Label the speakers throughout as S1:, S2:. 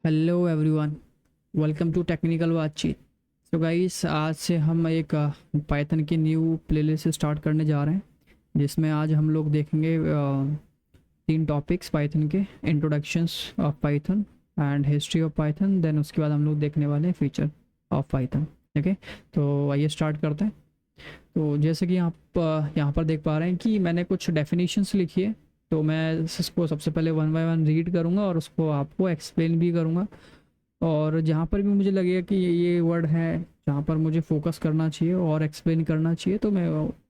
S1: Hello everyone, welcome to technical Baatcheet. So guys, आज से हम एक पाइथन की न्यू प्लेलिस्ट स्टार्ट करने जा रहे हैं, जिसमें आज हम लोग देखेंगे तीन टॉपिक्स पाइथन के: introductions of Python and history of Python. Then उसके बाद हम लोग देखने वाले हैं फीचर ऑफ पाइथन। ठीक है, तो आइए स्टार्ट करते हैं। तो जैसे कि आप यहाँ पर देख पा रहे हैं कि मैंने कुछ डेफिनेशंस लिखी है, तो मैं इसको सबसे पहले वन बाय वन रीड करूँगा और उसको आपको एक्सप्लेन भी करूँगा। और जहाँ पर भी मुझे लगेगा कि ये वर्ड है जहाँ पर मुझे फोकस करना चाहिए और एक्सप्लेन करना चाहिए, तो मैं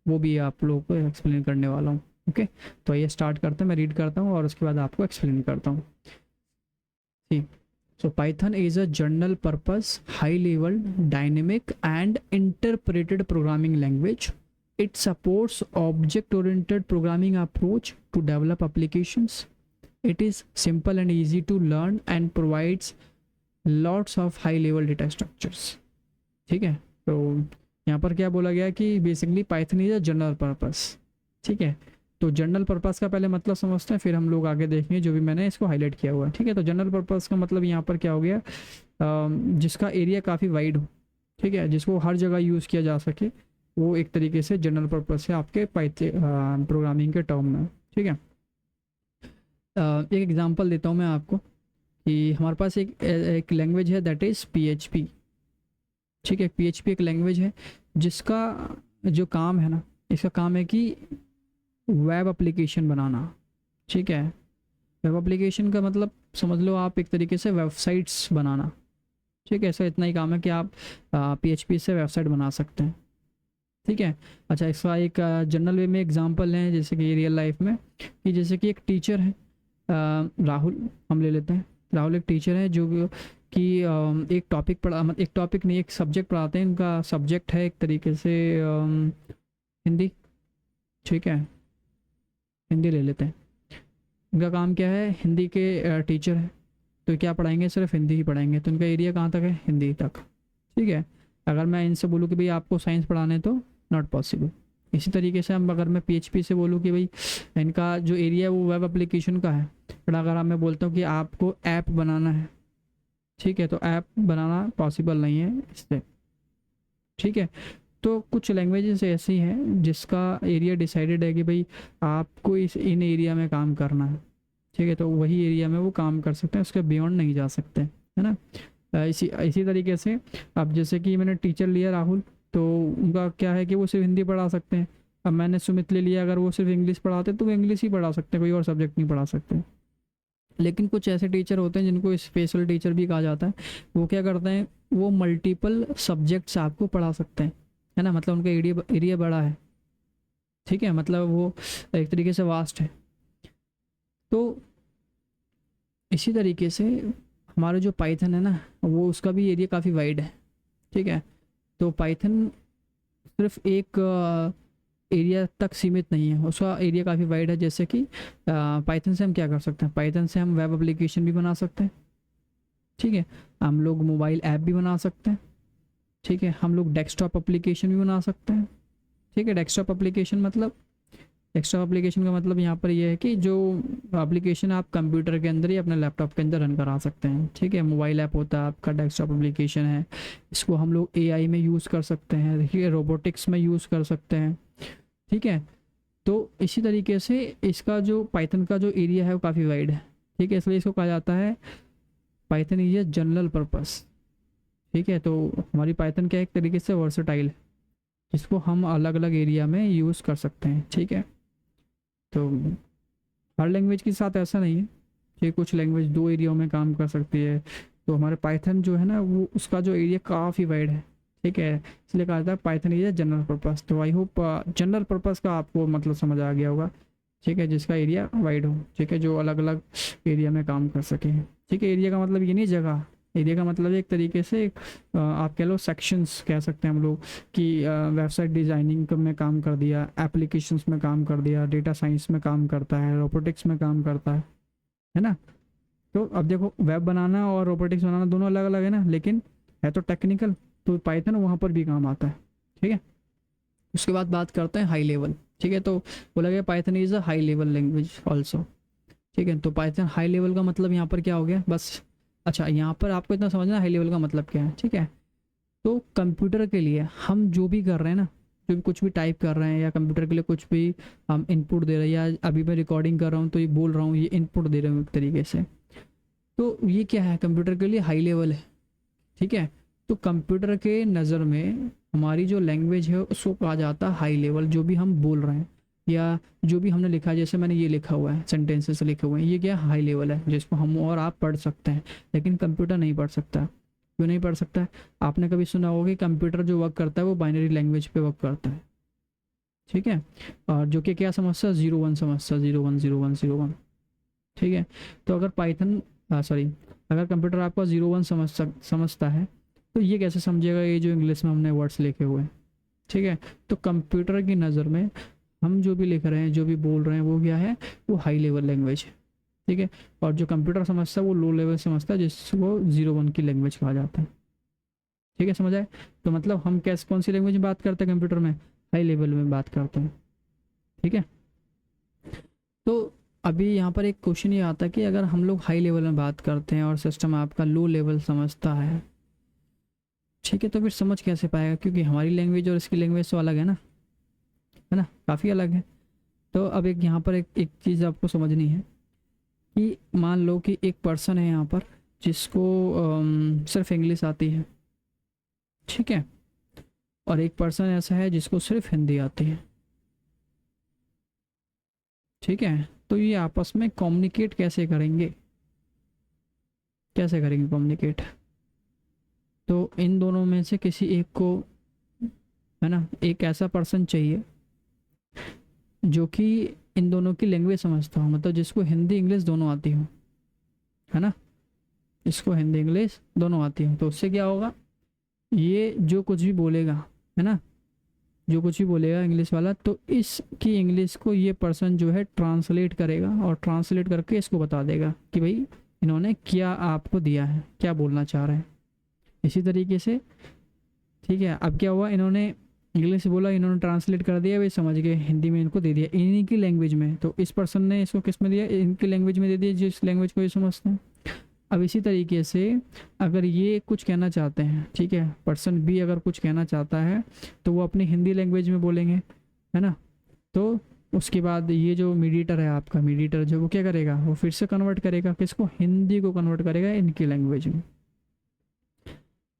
S1: वो भी आप लोगों को एक्सप्लेन करने वाला हूँ। ओके, तो ये स्टार्ट करते हैं। मैं रीड करता हूँ और उसके बाद आपको एक्सप्लेन करता हूँ। ठीक। So Python is a general purpose, high level, dynamic and interpreted programming language. It supports object oriented programming approach to develop applications. It is simple and easy to learn and provides lots of high level data structures. ठीक है, तो यहाँ पर क्या बोला गया कि basically Python is a general purpose. ठीक है, तो जनरल पर्पस का पहले मतलब समझते हैं, फिर हम लोग आगे देखेंगे जो भी मैंने इसको हाईलाइट किया हुआ है। ठीक है, तो जनरल पर्पस का मतलब यहाँ पर क्या हो गया, जिसका एरिया काफ़ी वाइड हो। ठीक है, जिसको हर जगह यूज़ किया जा सके, वो एक तरीके से जनरल पर्पस है आपके पाइथन प्रोग्रामिंग के टर्म में। ठीक है, एक एग्जांपल देता हूँ मैं आपको कि हमारे पास एक लैंग्वेज है, दैट इज़ PHP। ठीक है, PHP एक लैंग्वेज है जिसका जो काम है ना, इसका काम है कि वेब एप्लीकेशन बनाना। ठीक है, वेब एप्लीकेशन का मतलब समझ लो आप एक तरीके से वेबसाइट्स बनाना। ठीक है, ऐसा इतना ही काम है कि आप PHP से वेबसाइट बना सकते हैं। ठीक है, अच्छा, इसका एक जनरल वे में एग्जांपल है, जैसे कि रियल लाइफ में, कि जैसे कि एक टीचर है, राहुल हम ले लेते हैं। राहुल एक टीचर है जो कि एक टॉपिक पढ़ा, मतलब एक टॉपिक नहीं, एक सब्जेक्ट पढ़ाते हैं। उनका सब्जेक्ट है एक तरीके से हिंदी। ठीक है, हिंदी ले लेते हैं। उनका काम क्या है, हिंदी के टीचर है, तो क्या पढ़ाएंगे, सिर्फ हिंदी ही पढ़ाएंगे। तो उनका एरिया कहाँ तक है, हिंदी तक। ठीक है, अगर मैं इनसे बोलूँ कि भाई आपको साइंस पढ़ाने, तो नॉट पॉसिबल। इसी तरीके से हम अगर मैं PHP से बोलूँ कि भाई इनका जो एरिया है वो वेब एप्लीकेशन का है, बट अगर मैं बोलता हूँ कि आपको ऐप बनाना है, ठीक है, तो ऐप बनाना पॉसिबल नहीं है इससे। ठीक है, तो कुछ लैंग्वेजेस ऐसी हैं जिसका एरिया डिसाइडेड है कि भाई आपको इन एरिया में काम करना है। ठीक है, तो वही एरिया में वो काम कर सकते हैं, उसके बियॉन्ड नहीं जा सकते, है ना। इसी इसी तरीके से अब जैसे कि मैंने टीचर लिया राहुल, तो उनका क्या है कि वो सिर्फ हिंदी पढ़ा सकते हैं। अब मैंने सुमित ले लिया, अगर वो सिर्फ इंग्लिश पढ़ाते तो वो इंग्लिश ही पढ़ा सकते हैं, कोई और सब्जेक्ट नहीं पढ़ा सकते। लेकिन कुछ ऐसे टीचर होते हैं जिनको स्पेशल टीचर भी कहा जाता है। वो क्या करते हैं, वो मल्टीपल सब्जेक्ट्स आपको पढ़ा सकते हैं, है ना। मतलब उनका एरिया बड़ा है। ठीक है, मतलब वो एक तरीके से वास्ट है। तो इसी तरीके से हमारा जो पाइथन है ना, वो उसका भी एरिया काफ़ी वाइड है। ठीक है, तो पाइथन सिर्फ एक एरिया तक सीमित नहीं है, उसका एरिया काफ़ी वाइड है। जैसे कि पाइथन से हम क्या कर सकते हैं, पाइथन से हम वेब एप्लीकेशन भी बना सकते हैं। ठीक है, हम लोग मोबाइल ऐप भी बना सकते हैं। ठीक है, हम लोग डेस्कटॉप एप्लीकेशन भी बना सकते हैं। ठीक है, डेस्कटॉप एप्लीकेशन का मतलब यहाँ पर यह है कि जो एप्लीकेशन आप कंप्यूटर के अंदर या अपने लैपटॉप के अंदर रन करा सकते हैं। ठीक है, मोबाइल ऐप होता है आपका, डेस्कटॉप एप्लीकेशन है। इसको हम लोग AI में यूज़ कर सकते हैं, देखिए रोबोटिक्स में यूज़ कर सकते हैं। ठीक है, तो इसी तरीके से इसका जो पाइथन का जो एरिया है वो काफ़ी वाइड है। ठीक है, इसलिए इसको कहा जाता है Python is a general purpose. ठीक है, तो हमारी पाइथन क्या एक तरीके से वर्सटाइल है, जिसको हम अलग अलग एरिया में यूज़ कर सकते हैं। ठीक है, तो हर लैंग्वेज के साथ ऐसा नहीं है कि कुछ लैंग्वेज दो एरियाओं में काम कर सकती है। तो हमारे पाइथन जो है ना, वो उसका जो एरिया काफ़ी वाइड है। ठीक है, इसलिए कहा जाता है Python is a general purpose. तो आई होप जनरल पर्पस का आपको मतलब समझ आ गया होगा। ठीक है, जिसका एरिया वाइड हो। ठीक है, जो अलग अलग एरिया में काम कर सके। ठीक है, एरिया का मतलब ये नहीं जगह, एरिया का मतलब एक तरीके से आप कह लो सेक्शंस कह सकते हैं हम लोग, कि वेबसाइट डिज़ाइनिंग में काम कर दिया, एप्लीकेशंस में काम कर दिया, डेटा साइंस में काम करता है, रोबोटिक्स में काम करता है ना। तो अब देखो, वेब बनाना और रोबोटिक्स बनाना दोनों अलग अलग है ना, लेकिन है तो टेक्निकल, तो पाइथन वहाँ पर भी काम आता है। ठीक है, उसके बाद बात करते हैं हाई लेवल। ठीक है, तो बोला गया Python is a high level language also. ठीक है, तो पाइथन हाई लेवल का मतलब यहाँ पर क्या हो गया, बस अच्छा, यहाँ पर आपको इतना समझना हाई लेवल का मतलब क्या है, ठीक है। तो कंप्यूटर के लिए हम जो भी कर रहे हैं ना, जो भी कुछ भी टाइप कर रहे हैं, या कंप्यूटर के लिए कुछ भी हम इनपुट दे रहे हैं, या अभी मैं रिकॉर्डिंग कर रहा हूँ तो ये बोल रहा हूँ, ये इनपुट दे रहा हूँ एक तरीके से, तो ये क्या है, कंप्यूटर के लिए हाई लेवल है, ठीक है। तो कंप्यूटर के नज़र में हमारी जो लैंग्वेज है उसको कहा जाता है हाई लेवल, जो भी हम बोल रहे हैं या जो भी हमने लिखा है, जैसे मैंने ये लिखा हुआ है, सेंटेंसेस लिखे हुए हैं, ये क्या हाई लेवल है, जिसको हम और आप पढ़ सकते हैं, लेकिन कंप्यूटर नहीं पढ़ सकता। क्यों नहीं पढ़ सकता है? आपने कभी सुना होगा कि कंप्यूटर जो वर्क करता है वो बाइनरी लैंग्वेज पे वर्क करता है, ठीक है। और जो कि क्या समझता है, 0 1 समझता है, 0 1 0 1 0 1, ठीक है। तो अगर पाइथन सॉरी, अगर कंप्यूटर आपका 0 1 समझता है, तो ये कैसे समझेगा ये जो इंग्लिश में हमने वर्ड्स लिखे हुए हैं, ठीक है। तो कंप्यूटर की नज़र में हम जो भी लिख रहे हैं, जो भी बोल रहे हैं, वो क्या है, वो हाई लेवल लैंग्वेज है, ठीक है। और जो कंप्यूटर समझता है वो लो लेवल समझता है, जिसको 0 1 की लैंग्वेज कहा जाता है, ठीक है, समझ आए। तो मतलब हम कैसे कौन सी लैंग्वेज में बात करते हैं कंप्यूटर में, हाई लेवल में बात करते हैं, ठीक है। तो अभी यहाँ पर एक क्वेश्चन ये आता है कि अगर हम लोग हाई लेवल में बात करते हैं और सिस्टम आपका लो लेवल समझता है, ठीक है, तो फिर समझ कैसे पाएगा, क्योंकि हमारी लैंग्वेज और इसकी लैंग्वेज तो अलग है ना, काफ़ी अलग है। तो अब एक यहाँ पर एक चीज़ आपको समझनी है कि मान लो कि एक पर्सन है यहाँ पर जिसको सिर्फ इंग्लिश आती है, ठीक है, और एक पर्सन ऐसा है जिसको सिर्फ हिंदी आती है, ठीक है। तो ये आपस में कम्युनिकेट कैसे करेंगे, कैसे करेंगे कम्युनिकेट? तो इन दोनों में से किसी एक को, है ना, एक ऐसा पर्सन चाहिए जो कि इन दोनों की लैंग्वेज समझता हो, मतलब जिसको हिंदी इंग्लिश दोनों आती हो, है ना, जिसको हिंदी इंग्लिश दोनों आती हो। तो उससे क्या होगा, ये जो कुछ भी बोलेगा, है ना, जो कुछ भी बोलेगा इंग्लिश वाला, तो इसकी इंग्लिश को ये पर्सन जो है ट्रांसलेट करेगा, और ट्रांसलेट करके इसको बता देगा कि भाई इन्होंने क्या आपको दिया है, क्या बोलना चाह रहे हैं। इसी तरीके से, ठीक है, अब क्या हुआ, इन्होंने इंग्लिश बोला, इन्होंने ट्रांसलेट कर दिया, वे समझ गए, हिंदी में इनको दे दिया इन्हीं की लैंग्वेज में, तो इस पर्सन ने इसको किस में दिया, इनकी लैंग्वेज में दे दिया, जिस लैंग्वेज को ये समझते हैं। अब इसी तरीके से अगर ये कुछ कहना चाहते हैं, ठीक है, पर्सन बी अगर कुछ कहना चाहता है तो वो अपनी हिंदी लैंग्वेज में बोलेंगे, है ना। तो उसके बाद ये जो मीडिएटर है आपका, मीडिएटर जो, वो क्या करेगा, वो फिर से कन्वर्ट करेगा, किसको, हिंदी को कन्वर्ट करेगा इनकी लैंग्वेज में,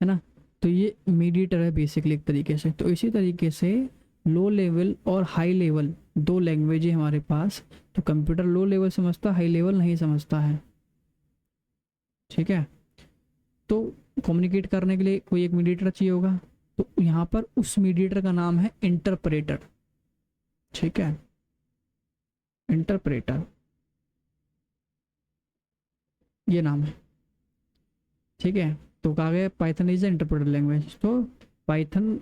S1: है ना। तो ये मीडिएटर है बेसिकली एक तरीके से। तो इसी तरीके से लो लेवल और हाई लेवल दो लैंग्वेज है हमारे पास। तो कंप्यूटर लो लेवल समझता, हाई लेवल नहीं समझता है, ठीक है। तो कम्युनिकेट करने के लिए कोई एक मीडिएटर चाहिए होगा, तो यहाँ पर उस मीडिएटर का नाम है इंटरप्रेटर, ठीक है, इंटरप्रेटर ये नाम है, ठीक है। तो कहा गया पाइथन इज इंटरप्रेटर लैंग्वेज। तो पाइथन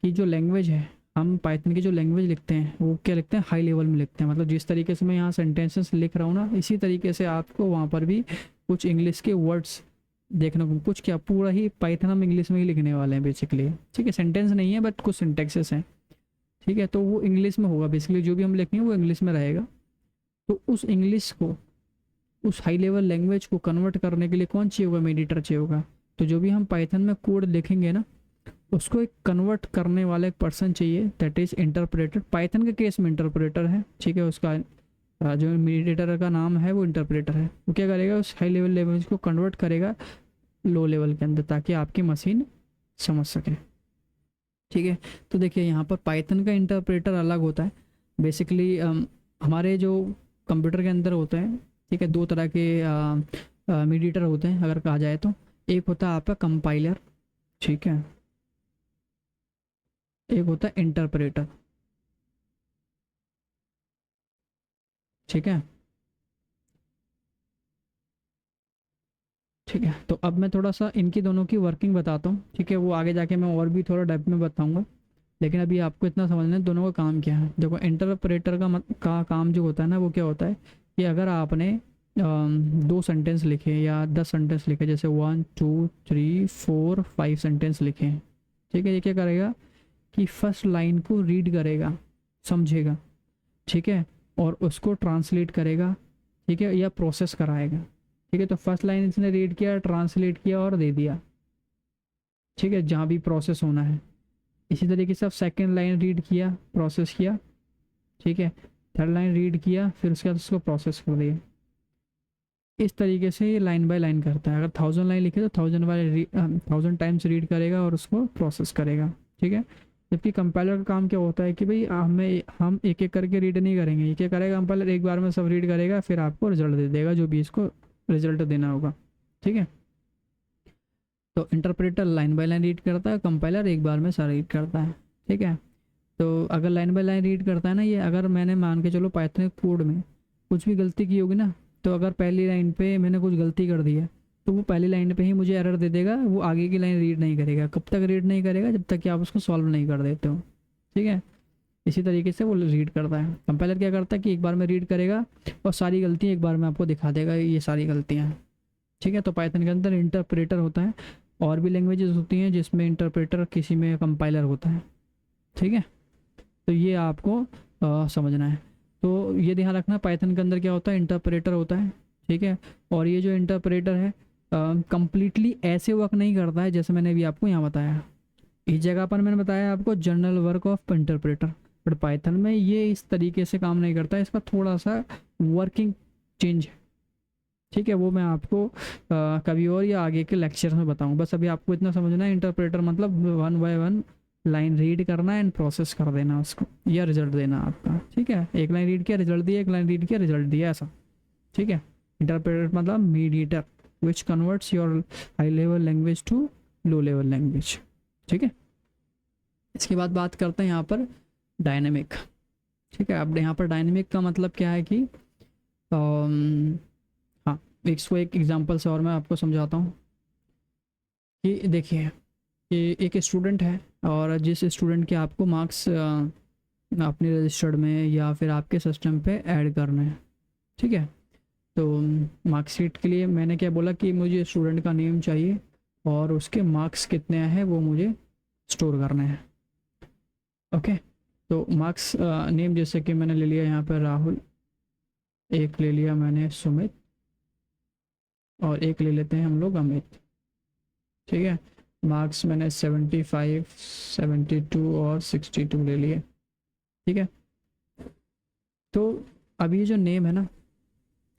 S1: की जो लैंग्वेज है, हम पाइथन की जो लैंग्वेज लिखते हैं वो क्या लिखते हैं, हाई लेवल में लिखते हैं। मतलब जिस तरीके से मैं यहाँ सेंटेंसेस लिख रहा हूँ ना, इसी तरीके से आपको वहाँ पर भी कुछ इंग्लिश के वर्ड्स देखने को, कुछ क्या, पूरा ही पाइथन हम इंग्लिश में ही लिखने वाले हैं बेसिकली, ठीक है। सेंटेंस नहीं है बट कुछ सिंटेक्सेस हैं, ठीक है। तो वो इंग्लिश में होगा बेसिकली, जो भी हम लिखेंगे वो इंग्लिश में रहेगा। तो उस इंग्लिश को, उस हाई लेवल लैंग्वेज को कन्वर्ट करने के लिए कौन चाहिए होगा, मेडिटर चाहिए होगा। तो जो भी हम पाइथन में कोड लिखेंगे ना, उसको एक कन्वर्ट करने वाला एक पर्सन चाहिए, दैट इज इंटरप्रेटर। पाइथन के केस में इंटरप्रेटर है, ठीक है। उसका जो मीडिएटर का नाम है वो इंटरप्रेटर है। वो क्या करेगा, उस हाई लेवल लैंग्वेज को कन्वर्ट करेगा लो लेवल के अंदर, ताकि आपकी मशीन समझ सके, ठीक है। तो देखिए यहाँ पर पाइथन का इंटरप्रेटर अलग होता है बेसिकली। हमारे जो कंप्यूटर के अंदर होते हैं, ठीक है, दो तरह के मीडिएटर होते हैं अगर कहा जाए तो। एक होता है आपका कंपाइलर, ठीक है, एक होता है इंटरप्रेटर, ठीक है, ठीक है। तो अब मैं थोड़ा सा इनकी दोनों की वर्किंग बताता हूँ, ठीक है। वो आगे जाके मैं और भी थोड़ा डेप्थ में बताऊँगा, लेकिन अभी आपको इतना समझना है दोनों का काम क्या है। देखो इंटरप्रेटर का काम जो होता है ना, वो क्या होता है कि अगर आपने 2 सेंटेंस लिखे या 10 सेंटेंस लिखे, जैसे 1 2 3 4 5 सेंटेंस लिखे हैं, ठीक है, ये क्या करेगा कि फर्स्ट लाइन को रीड करेगा, समझेगा, ठीक है, और उसको ट्रांसलेट करेगा, ठीक है, या प्रोसेस कराएगा, ठीक है। तो फर्स्ट लाइन इसने रीड किया, ट्रांसलेट किया और दे दिया, ठीक है, जहाँ भी प्रोसेस होना है। इसी तरीके से अब सेकेंड लाइन रीड किया, प्रोसेस किया, ठीक है। थर्ड लाइन रीड किया, फिर उसके बाद उसको प्रोसेस कर दिया। इस तरीके से ये लाइन बाय लाइन करता है। अगर 1000 लाइन लिखे तो 1000 टाइम्स रीड करेगा और उसको प्रोसेस करेगा, ठीक है। जबकि कंपाइलर का काम क्या होता है कि भाई हम एक एक करके रीड नहीं करेंगे, एक एक करेगा कंपाइलर, एक बार में सब रीड करेगा, फिर आपको रिजल्ट दे देगा जो भी इसको रिजल्ट देना होगा, ठीक है। तो interpreter line by line read करता है, कंपाइलर एक बार में सारा रीड करता है, ठीक है। तो अगर लाइन बाय लाइन रीड करता है ना ये, अगर मैंने मान के चलो पाइथन कोड में कुछ भी गलती की होगी ना, तो अगर पहली लाइन पे मैंने कुछ गलती कर दी है तो वो पहली लाइन पे ही मुझे एरर दे देगा, वो आगे की लाइन रीड नहीं करेगा। कब तक रीड नहीं करेगा? जब तक कि आप उसको सॉल्व नहीं कर देते हो, ठीक है। इसी तरीके से वो रीड करता है। कंपाइलर क्या करता है कि एक बार में रीड करेगा और सारी गलतियाँ एक बार में आपको दिखा देगा, ये सारी गलतियाँ, ठीक है। तो पाइथन के अंदर इंटरप्रेटर होता है, और भी लैंग्वेजेस होती हैं जिसमें इंटरप्रेटर, किसी में कंपाइलर होता है, ठीक है। तो ये आपको समझना है। तो ये ध्यान रखना, पाइथन के अंदर क्या होता है, इंटरप्रेटर होता है, ठीक है। और ये जो इंटरप्रेटर है कंप्लीटली ऐसे वर्क नहीं करता है जैसे मैंने अभी आपको यहाँ बताया। इस जगह पर मैंने बताया आपको general work of interpreter, but Python में ये इस तरीके से काम नहीं करता है, इसका थोड़ा सा वर्किंग चेंज है, ठीक है। वो मैं आपको कभी और या आगे के लेक्चर में बताऊँ। बस अभी आपको इतना समझना है, इंटरप्रेटर मतलब 1 बाय 1 लाइन रीड करना एंड प्रोसेस कर देना उसको, या रिजल्ट देना आपका, ठीक है। एक लाइन रीड किया रिजल्ट दिया, एक लाइन रीड किया रिजल्ट दिया, ऐसा, ठीक है। इंटरप्रेटर मतलब mediator which converts your high level language to low level language, ठीक है। इसके बाद बात करते हैं यहाँ पर डायनेमिक, ठीक है। अब यहाँ पर डायनेमिक का मतलब क्या है कि हाँ, इसको एक एग्जांपल से और मैं आपको समझाता हूँ कि देखिए कि एक स्टूडेंट है, और जिस स्टूडेंट के आपको मार्क्स अपने रजिस्टर्ड में या फिर आपके सिस्टम पे ऐड करने हैं, ठीक है। तो मार्कशीट के लिए मैंने क्या बोला कि मुझे स्टूडेंट का नेम चाहिए और उसके मार्क्स कितने हैं वो मुझे स्टोर करने हैं, ओके। तो मार्क्स नेम जैसे कि मैंने ले लिया यहाँ पर राहुल, एक ले लिया मैंने सुमित, और एक ले लेते हैं हम लोग अमित, ठीक है। मार्क्स मैंने 75, 72 और 62 ले लिए, ठीक है। तो अब ये जो नेम है ना,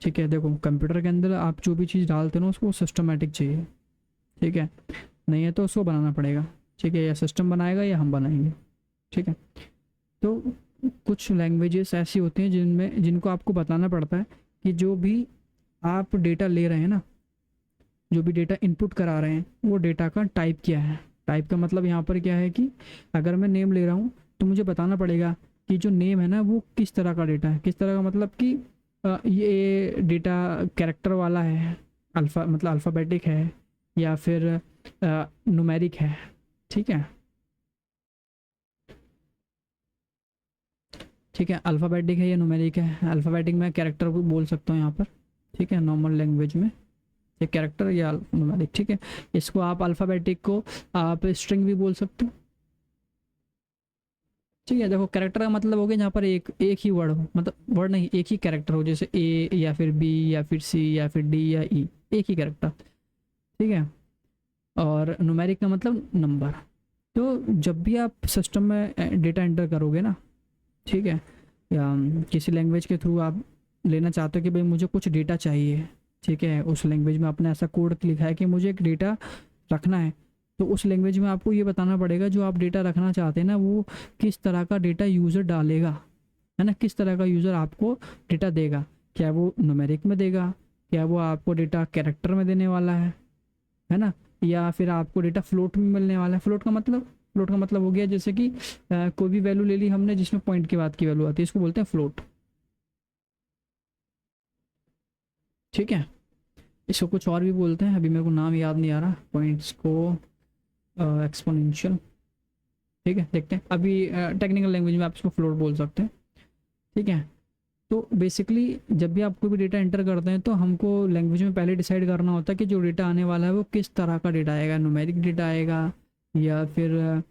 S1: ठीक है, देखो कंप्यूटर के अंदर आप जो भी चीज़ डालते हो ना उसको सिस्टमेटिक चाहिए, ठीक है। नहीं है तो उसको बनाना पड़ेगा, ठीक है। या सिस्टम बनाएगा या हम बनाएंगे, ठीक है। तो कुछ लैंग्वेजेस ऐसी होती हैं जिनको आपको बताना पड़ता है कि जो भी आप डेटा ले रहे हैं ना, जो भी डेटा इनपुट करा रहे हैं, वो डेटा का टाइप क्या है। टाइप का मतलब यहाँ पर क्या है कि अगर मैं नेम ले रहा हूँ तो मुझे बताना पड़ेगा कि जो नेम है ना वो किस तरह का डेटा है। किस तरह का मतलब कि ये डेटा कैरेक्टर वाला है, अल्फ़ा मतलब अल्फ़ाबेटिक है, या फिर न्यूमेरिक है, ठीक है। ठीक है, अल्फ़ाबेटिक है या न्यूमेरिक है। अल्फ़ाबेटिक में कैरेक्टर को बोल सकता हूँ यहाँ पर, ठीक है, नॉर्मल लैंग्वेज में ये कैरेक्टर या न्यूमेरिक, ठीक है। इसको आप अल्फ़ाबेटिक को आप स्ट्रिंग भी बोल सकते हो, ठीक है। देखो कैरेक्टर का मतलब हो गया जहाँ पर एक एक ही वर्ड हो, मतलब वर्ड नहीं, एक ही कैरेक्टर हो, जैसे ए या फिर बी या फिर सी या फिर डी या ई, एक ही कैरेक्टर, ठीक है। और न्यूमेरिक का मतलब नंबर। तो जब भी आप सिस्टम में डेटा एंटर करोगे ना, ठीक है, या किसी लैंग्वेज के थ्रू आप लेना चाहते हो कि भाई मुझे कुछ डेटा चाहिए, ठीक है, उस लैंग्वेज में आपने ऐसा कोड लिखा है कि मुझे एक डेटा रखना है, तो उस लैंग्वेज में आपको ये बताना पड़ेगा जो आप डेटा रखना चाहते हैं ना वो किस तरह का डेटा यूज़र डालेगा, है ना, किस तरह का यूज़र आपको डेटा देगा। क्या वो न्यूमेरिक में देगा, क्या वो आपको डेटा कैरेक्टर में देने वाला है ना, या फिर आपको डेटा फ्लोट में मिलने वाला है। फ्लोट का मतलब हो गया जैसे कि कोई भी वैल्यू ले ली हमने जिसमें पॉइंट के बाद की वैल्यू आती है, इसको बोलते हैं फ्लोट, ठीक है। इसको कुछ और भी बोलते हैं, अभी मेरे को नाम याद नहीं आ रहा, पॉइंट्स को एक्सपोनेंशियल, ठीक है। देखते हैं अभी टेक्निकल लैंग्वेज में आप इसको फ्लोट बोल सकते हैं, ठीक है। तो बेसिकली जब भी आप कोई भी डेटा एंटर करते हैं तो हमको लैंग्वेज में पहले डिसाइड करना होता है कि जो डेटा आने वाला है वो किस तरह का डेटा आएगा, न्यूमेरिक डेटा आएगा या फिर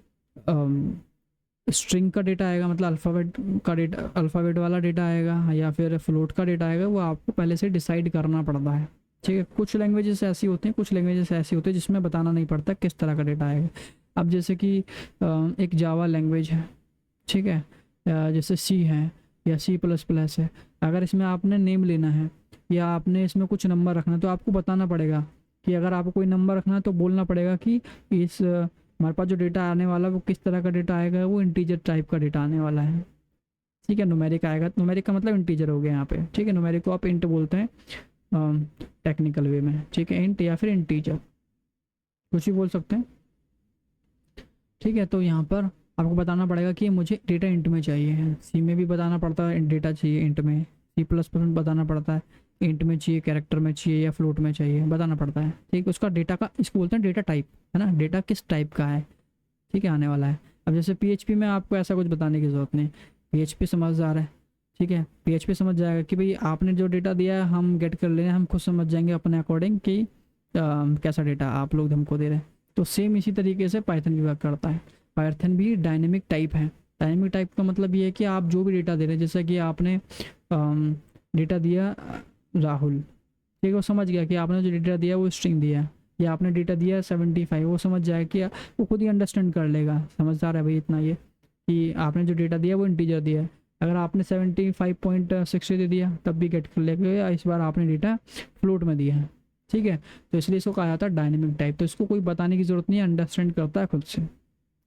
S1: स्ट्रिंग का डेटा आएगा, मतलब अल्फ़ाबेट का डेटा, अल्फ़ाबेट वाला डेटा आएगा, या फिर फ्लोट का डेटा आएगा। वो आपको पहले से डिसाइड करना पड़ता है, ठीक है, कुछ लैंग्वेजेस ऐसी होती हैं, कुछ लैंग्वेजेस ऐसी होती है जिसमें बताना नहीं पड़ता किस तरह का डेटा आएगा। अब जैसे कि एक जावा लैंग्वेज है, ठीक है, जैसे सी है या C++ है, अगर इसमें आपने नेम लेना है या आपने इसमें कुछ नंबर रखना है तो आपको बताना पड़ेगा कि अगर आपको कोई नंबर रखना है तो बोलना पड़ेगा कि इस हमारे पास जो डेटा आने वाला है वो किस तरह का डेटा आएगा, वो इंटीजर टाइप का डेटा आने वाला है। ठीक है, न्यूमेरिक आएगा, न्यूमेरिक का मतलब इंटीजर हो गया यहाँ पे। ठीक है, न्यूमेरिक को आप इंट बोलते हैं टेक्निकल वे में। ठीक है, इंट या फिर इंटीजर कुछ भी बोल सकते हैं। ठीक है, तो यहाँ पर आपको बताना पड़ेगा कि मुझे डेटा इंट में चाहिए। सी में भी बताना पड़ता है डेटा चाहिए इंट में, C++ में बताना पड़ता है इंट में चाहिए, कैरेक्टर में चाहिए या फ्लोट में चाहिए, बताना पड़ता है। ठीक, उसका डेटा का, इसको बोलते हैं डेटा टाइप, है ना, डेटा किस टाइप का है, ठीक है, आने वाला है। अब जैसे PHP में आपको ऐसा कुछ बताने की ज़रूरत नहीं, PHP समझदार है। ठीक है, PHP समझ जाएगा कि भाई आपने जो डेटा दिया है हम गेट कर ले रहे हैं, हम खुद समझ जाएंगे अपने अकॉर्डिंग कि कैसा डेटा आप लोग हमको दे रहे हैं। तो सेम इसी तरीके से पाइथन भी वर्क करता है। पाइथन भी डायनेमिक टाइप है। डायनेमिक टाइप का मतलब ये है कि आप जो भी डेटा दे रहे हैं, जैसे कि आपने डेटा दिया राहुल, ठीक है, वो समझ गया कि आपने जो डेटा दिया वो स्ट्रिंग दिया है, या आपने डेटा दिया 75, वो समझ जाए कि वो खुद ही अंडरस्टैंड कर लेगा, समझदार है भाई इतना ये कि आपने जो डेटा दिया वो इंटीजर दिया है। अगर आपने 75.60 दे दिया तब भी गेट कर लेगा, इस बार आपने डेटा फ्लोट में दिया है। ठीक है, तो इसलिए इसको कहा जाता है डायनेमिक टाइप। तो इसको कोई बताने की ज़रूरत नहीं है, अंडरस्टैंड करता है खुद से।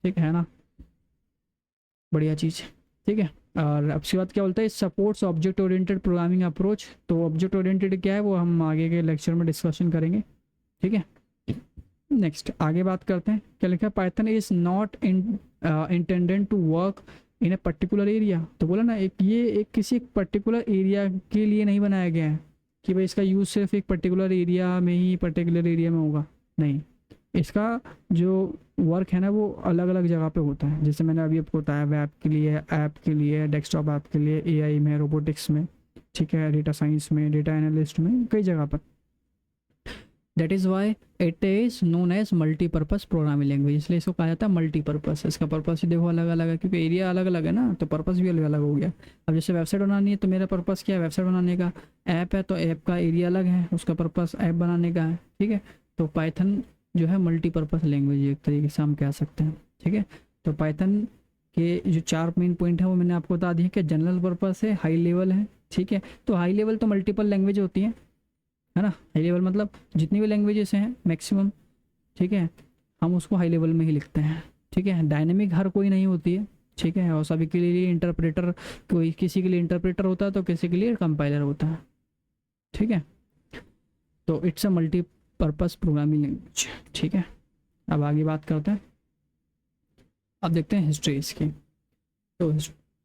S1: ठीक है ना, बढ़िया चीज़। ठीक है, और अब उसके बाद क्या बोलता है, supports object oriented programming approach. तो ऑब्जेक्ट ओरिएंटेड क्या है वो हम आगे के लेक्चर में डिस्कशन करेंगे। ठीक है, नेक्स्ट आगे बात करते हैं। क्या लिखा है, Python is not intended to work in a particular area. तो बोला ना, एक किसी एक पर्टिकुलर एरिया के लिए नहीं बनाया गया है कि भाई इसका यूज़ सिर्फ एक पर्टिकुलर एरिया में होगा, नहीं। इसका जो वर्क है ना वो अलग अलग जगह पे होता है। जैसे मैंने अभी आपको बताया, वेब के लिए, ऐप के लिए, डेस्कटॉप ऐप के लिए, AI में, रोबोटिक्स में, ठीक है, डेटा साइंस में, डेटा एनालिस्ट में, कई जगह पर। That is why it is known as multipurpose programming language. इसलिए इसको कहा जाता है मल्टीपर्पज़। इसका पर्पस ही देखो अलग अलग है, क्योंकि एरिया अलग अलग है ना, तो पर्पस भी अलग अलग हो गया। अब जैसे वेबसाइट बनानी है तो मेरा पर्पस क्या है, वेबसाइट बनाने का। ऐप है तो ऐप का एरिया अलग है, उसका पर्पस ऐप बनाने का है। ठीक है, तो पाइथन जो है मल्टीपर्पज़ लैंग्वेज एक तरीके से हम कह सकते हैं। ठीक है, तो पाइथन के जो 4 मेन पॉइंट है वो मैंने आपको बता दिया कि जनरल पर्पस है, हाई लेवल है। ठीक है, तो हाई लेवल तो मल्टीपल लैंग्वेज होती हैं, है ना। हाई लेवल मतलब जितनी भी लैंग्वेजेस हैं मैक्सिमम, ठीक है, हम उसको हाई लेवल में ही लिखते हैं। ठीक है, डायनेमिक हर कोई नहीं होती है। ठीक है, और सभी के लिए इंटरप्रेटर, कोई किसी के लिए इंटरप्रेटर होता है तो किसी के लिए कंपाइलर होता है। ठीक है, तो it's a multipurpose programming language. ठीक है, अब आगे बात करते हैं। अब देखते हैं हिस्ट्री इसकी। तो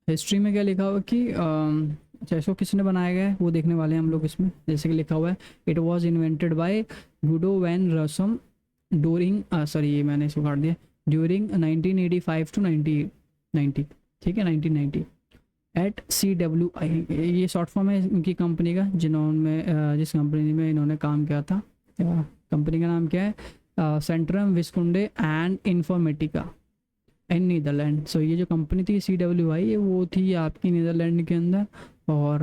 S1: हिस्ट्री में क्या लिखा हुआ कि अच्छा, इसको किसने बनाया गया है वो देखने वाले हैं हम लोग इसमें। जैसे कि लिखा हुआ है, it was invented by Guido van Rossum during, sorry ये मैंने इसको काट दिया, ड्यूरिंग 1985 to 1990। ठीक है, 1990 एट CWI, ये शॉर्ट फॉर्म है इनकी कंपनी का, जिन्होंने जिस कंपनी में इन्होंने काम किया था। कंपनी का नाम क्या है, Centrum Wiskunde and Informatica in Netherland. So ये जो कंपनी थी CWI, वो थी आपकी नीदरलैंड के अंदर। और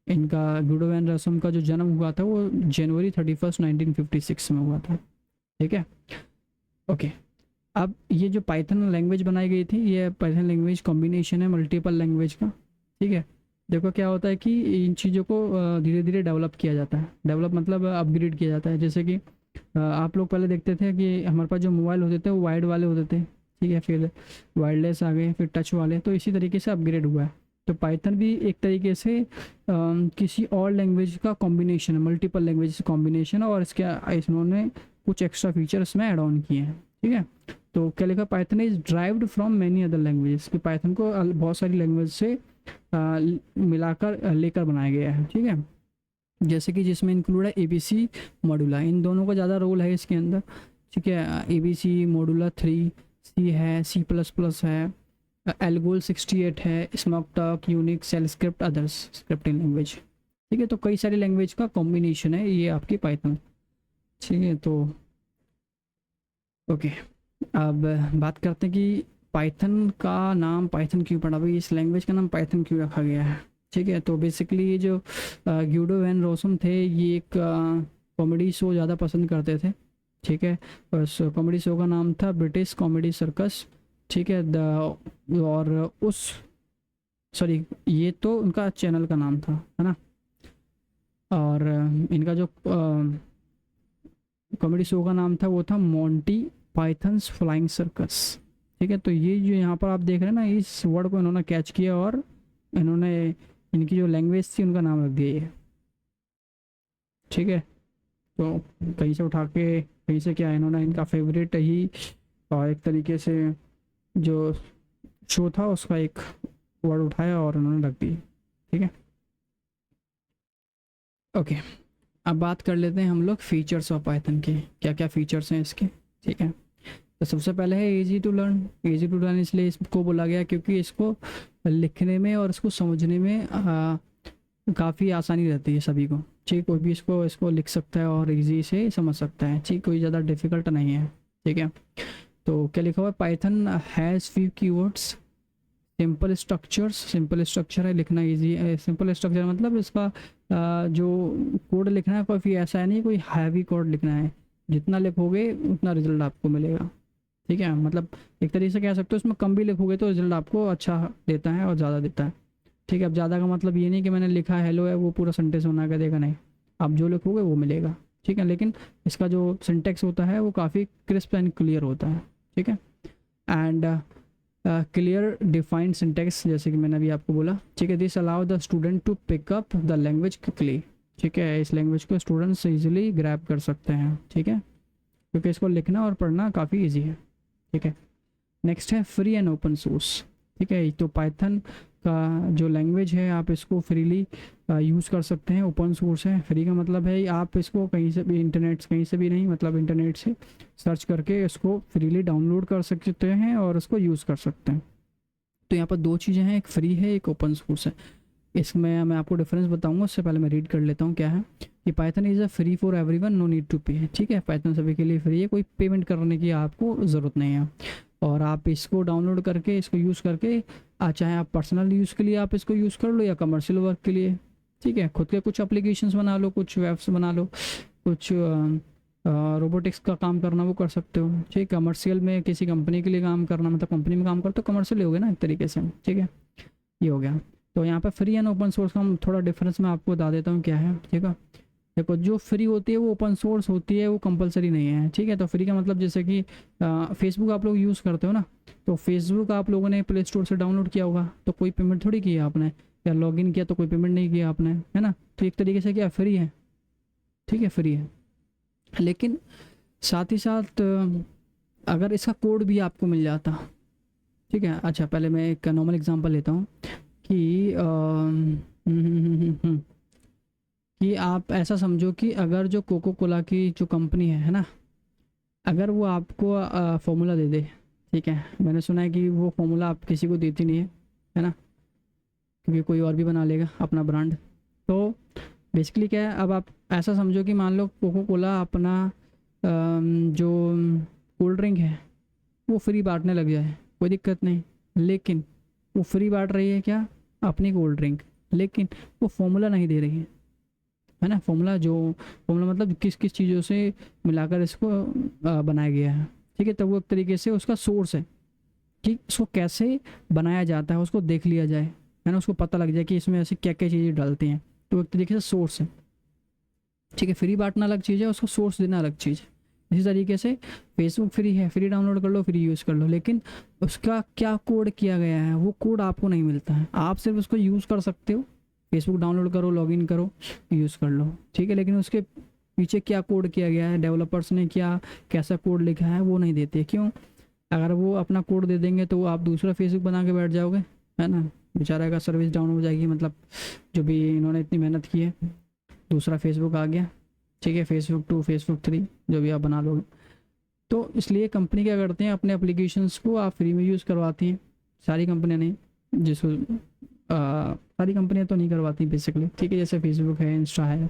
S1: इनका गुडो वैन रसम का जो जन्म हुआ था वो जनवरी 31, 1956 में हुआ था। ठीक है, ओके। अब ये जो पाइथन लैंग्वेज बनाई गई थी, ये पाइथन लैंग्वेज कॉम्बिनेशन है मल्टीपल लैंग्वेज का। ठीक है, देखो क्या होता है कि इन चीज़ों को धीरे धीरे डेवलप किया जाता है। डेवलप मतलब अपग्रेड किया जाता है। जैसे कि आप लोग पहले देखते थे कि हमारे पास जो मोबाइल होते थे वो वायर्ड वाले होते थे, ठीक है, फिर वायरलेस आ गए, फिर टच वाले, तो इसी तरीके से अपग्रेड हुआ है। तो पाइथन भी एक तरीके से किसी और लैंग्वेज का कॉम्बिनेशन है, मल्टीपल लैंग्वेज कॉम्बिनेशन, और इसके इन्होंने कुछ एक्स्ट्रा फीचर्स में ऐड ऑन किए हैं। ठीक है, तो क्या लिखा, Python is derived from many other languages, कि पाइथन को बहुत सारी लैंग्वेज से मिलाकर लेकर बनाया गया है। ठीक है, जैसे कि जिसमें इंक्लूड है ABC मॉड्यूला, इन दोनों का ज़्यादा रोल है इसके अंदर। ठीक है, ABC मॉड्यूला 3, C है, C++ है, एल्गोल 68 है, Smalltalk, Unix, shell script, others scripting language. ठीक है, तो कई सारी लैंग्वेज का कॉम्बिनेशन है ये आपकी पाइथन। ठीक है, तो ओके, अब बात करते हैं कि पाइथन का नाम पाइथन क्यों पड़ा, भाई इस लैंग्वेज का नाम पाइथन क्यों रखा गया है। ठीक है, तो बेसिकली ये जो गुडो वैन रोसम थे, ये एक कॉमेडी शो ज़्यादा पसंद करते थे, ठीक है। उस कॉमेडी शो का नाम था ब्रिटिश कॉमेडी सर्कस, ठीक है। और उस सॉरी, ये तो उनका चैनल का नाम था, है ना। और इनका जो कॉमेडी शो का नाम था वो था मोंटी पाइथन्स फ्लाइंग सर्कस, ठीक है। तो ये जो यहाँ पर आप देख रहे हैं ना, इस वर्ड को इन्होंने कैच किया और इन्होंने इनकी जो लैंग्वेज थी उनका नाम रख दिया ये, ठीक है। तो कहीं से उठा के कहीं से क्या, इन्होंने इनका फेवरेट ही और एक तरीके से जो शो था उसका एक वर्ड उठाया और उन्होंने रख दिया, ठीक है। ओके, अब बात कर लेते हैं हम लोग फीचर्स ऑफ पाइथन के, क्या क्या फीचर्स हैं इसके, ठीक है। तो सबसे पहले है easy to learn. Easy to learn इसलिए इसको बोला गया क्योंकि इसको लिखने में और इसको समझने में काफ़ी आसानी रहती है सभी को, ठीक। कोई भी इसको लिख सकता है और इजी से समझ सकता है, ठीक। कोई ज़्यादा डिफिकल्ट नहीं है, ठीक है। तो क्या लिखा हुआ है, Python has few keywords, simple structures. Simple structure है, लिखना इजी है। सिंपल स्ट्रक्चर मतलब इसका जो कोड लिखना है कोई ऐसा है नहीं कोई हैवी कोड लिखना है, जितना लिखोगे उतना रिजल्ट आपको मिलेगा, ठीक है। मतलब एक तरीके से कह सकते हो इसमें कम भी लिखोगे तो रिजल्ट आपको अच्छा देता है और ज़्यादा देता है, ठीक है। अब ज़्यादा का मतलब ये नहीं कि मैंने लिखा हेलो है वो पूरा सेंटेंस बना के देगा, नहीं, आप जो लिखोगे वो मिलेगा, ठीक है। लेकिन इसका जो सिंटेक्स होता है वो काफ़ी क्रिस्प एंड क्लियर होता है, ठीक है। एंड क्लियर डिफाइंड सिंटेक्स, जैसे कि मैंने अभी आपको बोला, ठीक है। This allow the student to pick up the language quickly, ठीक है। इस लैंग्वेज को स्टूडेंट्स ईजिली ग्रैब कर सकते हैं, ठीक है, क्योंकि इसको लिखना और पढ़ना काफ़ी ईजी है, ठीक है। नेक्स्ट है फ्री एंड ओपन सोर्स, ठीक है। तो पाइथन का जो लैंग्वेज है आप इसको फ्रीली यूज़ कर सकते हैं, ओपन सोर्स है। फ्री का मतलब है आप इसको कहीं से भी कहीं से भी नहीं, मतलब इंटरनेट से सर्च करके इसको फ्रीली डाउनलोड कर सकते हैं और उसको यूज़ कर सकते हैं। तो यहाँ पर दो चीज़ें हैं, एक फ्री है एक ओपन सोर्स है। इसमें मैं आपको डिफरेंस बताऊंगा, उससे पहले मैं रीड कर लेता हूँ क्या है। कि Python is a free for everyone, no need to pay, ठीक है। पाइथन सभी के लिए फ्री है, कोई पेमेंट करने की आपको ज़रूरत नहीं है। और आप इसको डाउनलोड करके इसको यूज़ करके चाहे आप पर्सनल यूज़ के लिए आप इसको यूज़ कर लो या कमर्शियल वर्क के लिए, ठीक है। खुद के कुछ एप्लीकेशंस बना लो, कुछ वेब्स बना लो, कुछ रोबोटिक्स का काम करना वो कर सकते हो, ठीक। कमर्शियल में किसी कंपनी के लिए काम करना, मतलब कंपनी में काम करते हो कमर्शियल हो गया ना एक तरीके से, ठीक है। ये हो गया। तो यहाँ पर फ्री एंड ओपन सोर्स का थोड़ा डिफरेंस मैं आपको बता देता हूँ क्या है, ठीक है। देखो जो फ्री होती है वो ओपन सोर्स होती है, वो कंपलसरी नहीं है, ठीक है। तो फ्री का मतलब जैसे कि फेसबुक आप लोग यूज़ करते हो ना, तो फेसबुक आप लोगों ने प्ले स्टोर से डाउनलोड किया होगा तो कोई पेमेंट थोड़ी किया आपने, या लॉगिन किया तो कोई पेमेंट नहीं किया आपने, है ना। तो एक तरीके से क्या फ्री है, ठीक है, फ्री है। लेकिन साथ ही साथ अगर इसका कोड भी आपको मिल जाता, ठीक है। अच्छा पहले मैं एक नॉर्मल एग्जांपल लेता हूँ कि कि आप ऐसा समझो कि अगर जो कोको कोला की जो कंपनी है ना, अगर वो आपको फॉर्मूला दे दे, ठीक है। मैंने सुना है कि वो फॉर्मूला आप किसी को देती नहीं है ना, क्योंकि कोई और भी बना लेगा अपना ब्रांड। तो बेसिकली क्या है, अब आप ऐसा समझो कि मान लो कोको कोला अपना जो कोल्ड ड्रिंक है वो फ्री बांटने लग जाए, कोई दिक्कत नहीं। लेकिन वो फ्री बांट रही है क्या, अपनी कोल्ड ड्रिंक, लेकिन वो फॉर्मूला नहीं दे रही है ना। फॉर्मूला मतलब किस किस चीज़ों से मिलाकर इसको बनाया गया है, ठीक है। तो वो एक तरीके से उसका सोर्स है कि उसको कैसे बनाया जाता है, उसको देख लिया जाए, है ना। उसको पता लग जाए कि इसमें ऐसी क्या क्या चीज़ें डालती हैं, तो एक तरीके से सोर्स है, ठीक है। फ्री बांटना अलग चीज़ है, उसको सोर्स देना अलग चीज़ है। इसी तरीके से फेसबुक फ्री है, फ्री डाउनलोड कर लो, फ्री यूज़ कर लो, लेकिन उसका क्या कोड किया गया है वो कोड आपको नहीं मिलता है, आप सिर्फ उसको यूज़ कर सकते हो। फेसबुक डाउनलोड करो, लॉगिन करो, यूज़ कर लो, ठीक है। लेकिन उसके पीछे क्या कोड किया गया है, डेवलपर्स ने क्या कैसा कोड लिखा है वो नहीं देते। क्यों, अगर वो अपना कोड दे देंगे तो आप दूसरा फेसबुक बना के बैठ जाओगे, है ना। बेचारा का सर्विस डाउन हो जाएगी, मतलब जो भी इन्होंने इतनी मेहनत की है, दूसरा फेसबुक आ गया, ठीक है। फेसबुक 2 फेसबुक 3 जो भी आप बना लोगे। तो इसलिए कंपनी क्या करते हैं, अपने एप्लीकेशंस को आप फ्री में यूज़ करवाती हैं, सारी कंपनियां नहीं, जिसको सारी कंपनियां तो नहीं करवाती बेसिकली, ठीक है। जैसे फेसबुक है, इंस्टा है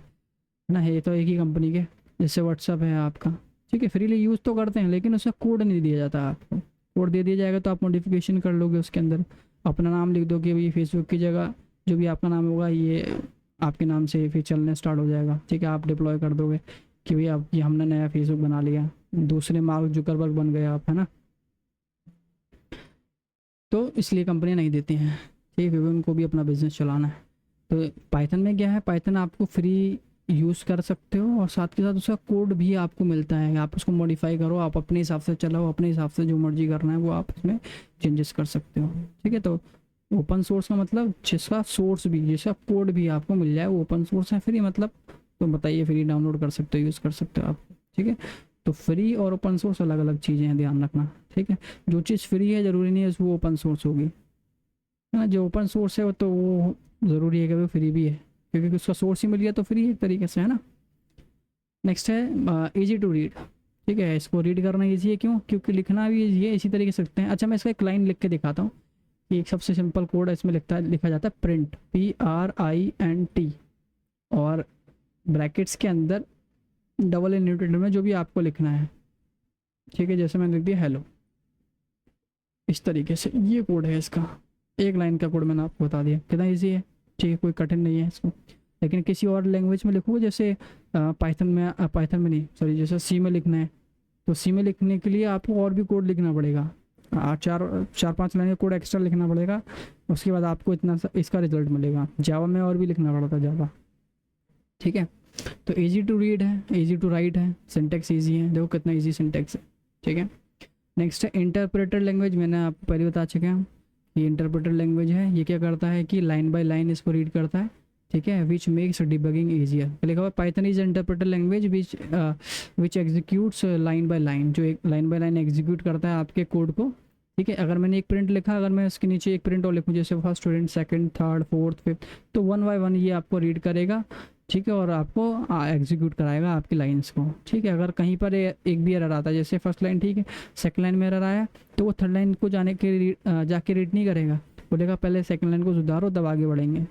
S1: ना, ये तो एक ही कंपनी के, जैसे व्हाट्सअप है आपका, ठीक है। फ्रीली यूज़ तो करते हैं लेकिन उसका कोड नहीं दिया जाता आपको। कोड दे दिया जाएगा तो आप मॉडिफिकेशन कर लोगे, उसके अंदर अपना नाम लिख दो कि भाई फेसबुक की जगह जो भी आपका नाम होगा ये आपके नाम से फिर चलने स्टार्ट हो जाएगा, ठीक है। आप डिप्लॉय कर दोगे, कि भाई अब ये हमने नया फेसबुक बना लिया, दूसरे मार्क जुकरबर्ग बन गए आप, है ना। तो इसलिए कंपनियां नहीं देती हैं, ठीक है, क्योंकि उनको भी अपना बिजनेस चलाना है। तो पाइथन में क्या है, पाइथन आपको फ्री यूज़ कर सकते हो और साथ के साथ उसका कोड भी आपको मिलता है, आप उसको मॉडिफाई करो, आप अपने हिसाब से चलाओ, अपने हिसाब से जो मर्जी करना है वो आप उसमें चेंजेस कर सकते हो, ठीक है। तो ओपन सोर्स का मतलब जिसका सोर्स भी, जिसका कोड भी आपको मिल जाए वो ओपन सोर्स है, फ्री मतलब, तो बताइए, फ्री डाउनलोड कर सकते हो, यूज़ कर सकते हो आप, ठीक है। तो फ्री और ओपन सोर्स अलग अलग चीज़ें हैं, ध्यान रखना, ठीक है। जो चीज़ फ्री है ज़रूरी नहीं है वो ओपन सोर्स होगी, है ना। जो ओपन सोर्स है वो तो वो ज़रूरी है कि वो फ्री भी है, क्योंकि उसका सोर्स ही मिल गया तो फ्री है एक तरीके से, है ना। नेक्स्ट है इजी टू रीड, ठीक है, इसको रीड करना ईजी है, क्यों, क्योंकि लिखना भी ईजी है, इसी तरीके से सकते हैं। अच्छा, मैं इसका एक लाइन लिख के दिखाता हूँ कि एक सबसे सिंपल कोड है, इसमें लिखा जाता है प्रिंट, PRINT, और ब्रैकेट्स के अंदर डबल इन्वर्टेड में जो भी आपको लिखना है, ठीक है, जैसे मैंने लिख दिया हेलो, इस तरीके से ये कोड है इसका। एक लाइन का कोड मैंने आपको बता दिया, कितना ईजी है, ठीक है, कोई कठिन नहीं है इसको। लेकिन किसी और लैंग्वेज में लिखोगे, जैसे पाइथन में नहीं, सॉरी, जैसे सी में लिखना है, तो सी में लिखने के लिए आपको और भी कोड लिखना पड़ेगा, चार चार पाँच लाइन का कोड एक्स्ट्रा लिखना पड़ेगा, उसके बाद आपको इतना इसका रिजल्ट मिलेगा। जावा में और भी लिखना पड़ता है जावा, ठीक है। तो इजी टू रीड है, इजी टू राइट है, सिंटेक्स इजी है, देखो कितना इजी सिंटेक्स है, ठीक है। नेक्स्ट है इंटरप्रेटर लैंग्वेज, मैंने आपको पहले बता चुके हैं, ये इंटरप्रेटर लैंग्वेज है, ये क्या करता है कि लाइन बाय लाइन इसको रीड करता है, ठीक है, विच मेक्स डिबगिंग ईजियर। लिखा हुआ Python is interpreter language which executes line by line, जो एक लाइन बाय लाइन एग्जीक्यूट करता है आपके कोड को, ठीक है। अगर मैंने एक प्रिंट लिखा, अगर मैं उसके नीचे एक प्रिंट और लिखूँ, जैसे first student, second, third, fourth, fifth, तो वन बाय वन ये आपको रीड करेगा, ठीक है, और आपको एग्जीक्यूट कराएगा आपकी लाइंस को, ठीक है। अगर कहीं पर एक भी एरर आता है, जैसे फर्स्ट लाइन ठीक है, सेकंड लाइन में एरर आया, तो वो थर्ड लाइन को जाके रीड नहीं करेगा, बोलेगा पहले सेकंड लाइन को सुधारो तब आगे बढ़ेंगे,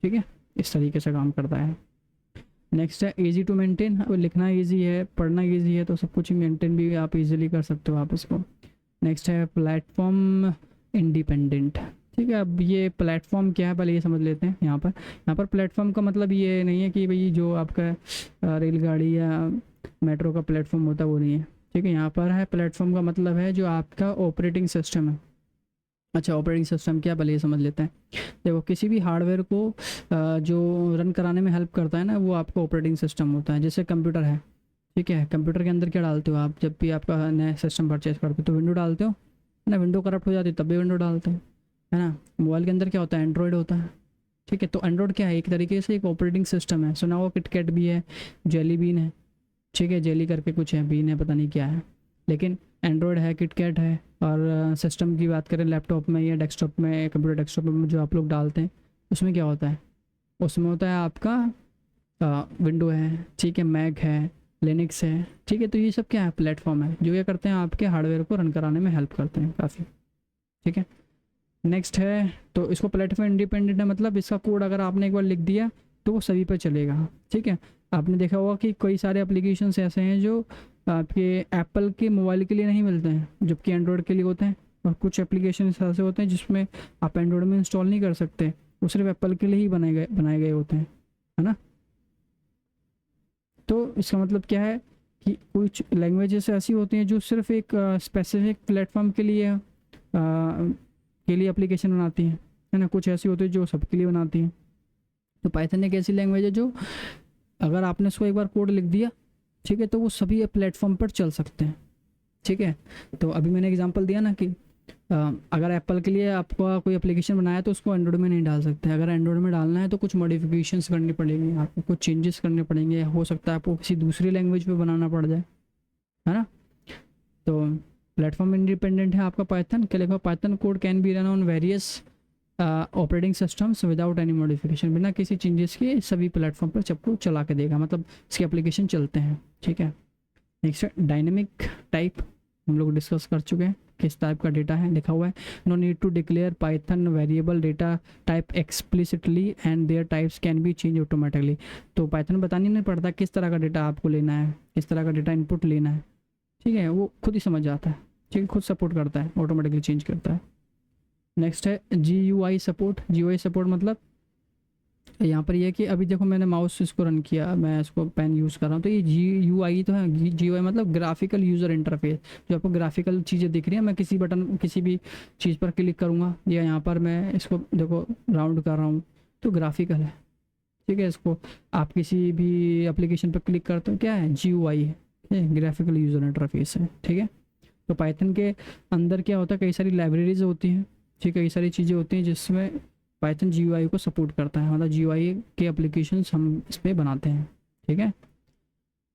S1: ठीक है। इस तरीके से काम करता है। नेक्स्ट है इजी टू मेंटेन, लिखना इजी है, पढ़ना इजी है, तो सब कुछ मेंटेन भी आप इजीली कर सकते हो आप इसको। नेक्स्ट है प्लेटफॉर्म इंडिपेंडेंट, ठीक है। अब ये प्लेटफॉर्म क्या है पहले ये समझ लेते हैं। यहाँ पर प्लेटफॉर्म का मतलब ये नहीं है कि भाई जो आपका रेलगाड़ी या मेट्रो का प्लेटफॉर्म होता है वो नहीं है, ठीक है। यहाँ पर है प्लेटफॉर्म का मतलब है जो आपका ऑपरेटिंग सिस्टम है। अच्छा, ऑपरेटिंग सिस्टम क्या, पहले ये समझ लेते हैं। देखो, किसी भी हार्डवेयर को जो रन कराने में हेल्प करता है ना, वो आपका ऑपरेटिंग सिस्टम होता है। जैसे कंप्यूटर है, ठीक है, कंप्यूटर के अंदर क्या डालते हो आप, जब भी आपका नया सिस्टम परचेज करते हो तो विंडो डालते हो, है ना। विंडो करप्ट हो जाती है तब भी विंडो डालते हो, है ना। मोबाइल के अंदर क्या होता है, एंड्रॉयड होता है, ठीक है। तो एंड्रॉयड क्या है, एक तरीके से एक ऑपरेटिंग सिस्टम है। सुना हुआ किटकैट भी है, जेली बीन है, ठीक है, जेली करके कुछ है, बीन है, पता नहीं क्या है, लेकिन एंड्रॉयड है, किटकैट है। और सिस्टम की बात करें, लैपटॉप में या डेस्कटॉप में, कंप्यूटर डेस्कटॉप में जो आप लोग डालते हैं, उसमें क्या होता है, उसमें होता है आपका विंडो है, ठीक है, मैक है, लिनक्स है, ठीक है। तो ये सब क्या है, प्लेटफॉर्म है, जो ये करते हैं आपके हार्डवेयर को रन कराने में हेल्प करते हैं काफ़ी, ठीक है। नेक्स्ट है, तो इसको प्लेटफॉर्म इंडिपेंडेंट है, मतलब इसका कोड अगर आपने एक बार लिख दिया तो वो सभी पर चलेगा, ठीक है। आपने देखा होगा कि कई सारे एप्लीकेशंस ऐसे हैं जो आपके एप्पल के मोबाइल के लिए नहीं मिलते हैं, जबकि एंड्रॉयड के लिए होते हैं। और कुछ एप्लीकेशन ऐसे होते हैं जिसमें आप एंड्रॉयड में इंस्टॉल नहीं कर सकते, वो सिर्फ एप्पल के लिए ही बनाए गए होते हैं, है ना। तो इसका मतलब क्या है कि कुछ लैंग्वेजेस ऐसी होती हैं जो सिर्फ एक स्पेसिफिक प्लेटफॉर्म के लिए एप्लीकेशन बनाती हैं, है ना। कुछ ऐसी होती है जो सबके लिए बनाती हैं। तो पाइथन एक ऐसी लैंग्वेज है जो अगर आपने उसको एक बार कोड लिख दिया, ठीक है, तो वो सभी प्लेटफॉर्म पर चल सकते हैं, ठीक है। तो अभी मैंने एग्जांपल दिया ना कि अगर एप्पल के लिए आपका कोई एप्लीकेशन बनाया तो उसको एंड्रॉयड में नहीं डाल सकते। अगर एंड्रॉयड में डालना है तो कुछ मॉडिफिकेशंस करनी पड़ेंगी, आपको कुछ चेंजेस करने पड़ेंगे, हो सकता है आपको किसी दूसरी लैंग्वेज पे बनाना पड़ जाए, है ना। तो प्लेटफॉर्म इंडिपेंडेंट है आपका पाइथन। क्या लिखा, Python code can be run on various operating systems without any modification, बिना किसी चेंजेस के सभी प्लेटफॉर्म पर सबको चला के देगा, मतलब इसके एप्लीकेशन चलते हैं, ठीक है। नेक्स्ट डायनेमिक टाइप, हम लोग डिस्कस कर चुके हैं किस टाइप का डेटा है। लिखा हुआ है no need to declare Python variable data type explicitly and their types can be change automatically. तो पाइथन बतानी नहीं पड़ता किस तरह का डेटा आपको लेना है, किस तरह का डेटा इनपुट लेना है, ठीक है, वो खुद ही समझ जाता है, ठीक है, खुद सपोर्ट करता है, ऑटोमेटिकली चेंज करता है। नेक्स्ट है GUI सपोर्ट। GUI सपोर्ट मतलब यहाँ पर ये है कि अभी देखो मैंने माउस इसको रन किया, मैं इसको पेन यूज़ कर रहा हूँ, तो ये GUI तो है, GUI मतलब ग्राफिकल यूज़र इंटरफेस, जो आपको ग्राफिकल चीज़ें दिख रही हैं। मैं किसी बटन किसी भी चीज़ पर क्लिक करूँगा, या यहाँ पर मैं इसको देखो राउंड कर रहा हूँ, तो ग्राफिकल है। ठीक है, इसको आप किसी भी एप्लीकेशन पर क्लिक करते हो, क्या है, GUI है, ग्राफिकल यूज़र इंटरफेस है। ठीक है, तो पाइथन के अंदर क्या होता है, कई सारी लाइब्रेरीज होती हैं, ठीक है, कई सारी चीज़ें होती हैं जिसमें पाइथन GUI को सपोर्ट करता है, मतलब GUI के एप्लीकेशंस हम इस पर बनाते हैं। ठीक है,